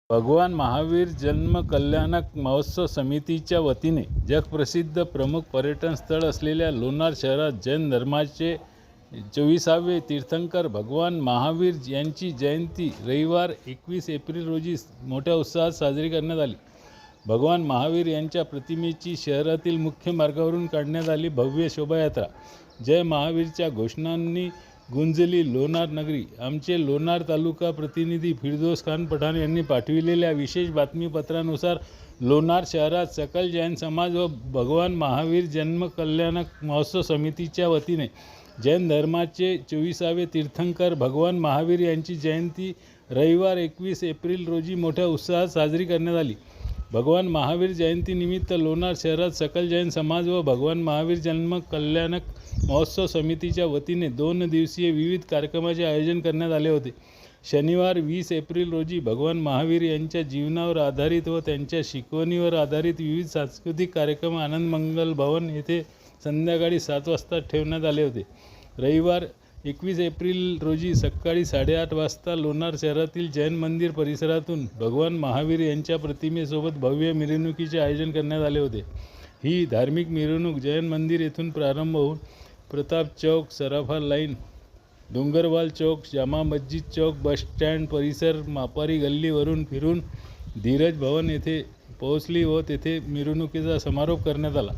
भगवान महावीर जन्म कल्याणक महोत्सव समितीच्या वतीने जगप्रसिद्ध प्रमुख पर्यटन स्थळ असलेल्या लोणार शहरात जैन धर्माचे 24वे तीर्थंकर भगवान महावीर यांची जयंती रविवार 21 एप्रिल रोजी मोठ्या उत्साहात साजरी करण्यात आली. भगवान महावीर यांच्या प्रतिमेची शहरातील मुख्य मार्गावरून काढण्यात आली भव्य शोभायात्रा जय महावीरच्या घोषणांनी गुंजली लोणार नगरी. आमचे लोणार तालुका प्रतिनिधी फिरदौस खान पठाण यांनी पाठविलेल्या विशेष बातमीपत्रानुसार लोणार शहरात सकल जैन समाज व भगवान महावीर जन्म कल्याणक महोत्सव समितीच्या वतीने जैन धर्माचे 24वे तीर्थंकर भगवान महावीर यांची जयंती रविवार 21 एप्रिल रोजी मोठ्या उत्साहात साजरी करण्यात आली. भगवान महावीर जयंतीनिमित्त लोणार शहरात सकल जैन समाज व भगवान महावीर जन्म कल्याणक महोत्सव समितीच्या वतीने 2 दिवसीय विविध कार्यक्रमाचे आयोजन करण्यात आले होते. शनिवार 20 एप्रिल रोजी भगवान महावीर यांच्या जीवनावर आधारित व त्यांच्या शिकवणीवर आधारित विविध सांस्कृतिक कार्यक्रम आनंद मंगल भवन येथे संध्याकाळी 7 वाजता ठेवण्यात आले होते. रविवार 21 एप्रिल रोजी सकाळी 8:30 वाजता लोणार शहरातील जैन मंदिर परिसरातून भगवान महावीर यांच्या प्रतिमेसोबत भव्य मिरवणुकीचे आयोजन करण्यात आले होते. ही धार्मिक मिरवणूक जैन मंदिर येथून प्रारंभ होऊन प्रताप चौक, सराफा लाईन, डोंगरवाल चौक, जामा मस्जिद चौक, बस स्टँड परिसर, मापारी गल्लीवरून फिरून धीरज भवन येथे पोहोचली व तेथे मिरवणुकीचा समारोप करण्यात आला.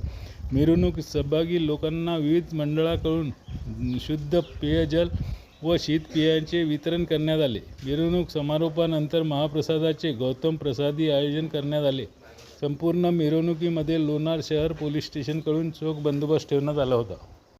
मिरवणूक सहभागी लोकांना विविध मंडळाकडून शुद्ध पेयजल व शीतपेयांचे वितरण करण्यात आले. मिरवणूक समारोपानंतर महाप्रसादाचे गौतम प्रसादी आयोजन करण्यात आले. संपूर्ण मिरवणुकीमध्ये लोणार शहर पोलीस स्टेशनकडून चोख बंदोबस्त ठेवण्यात आला होता.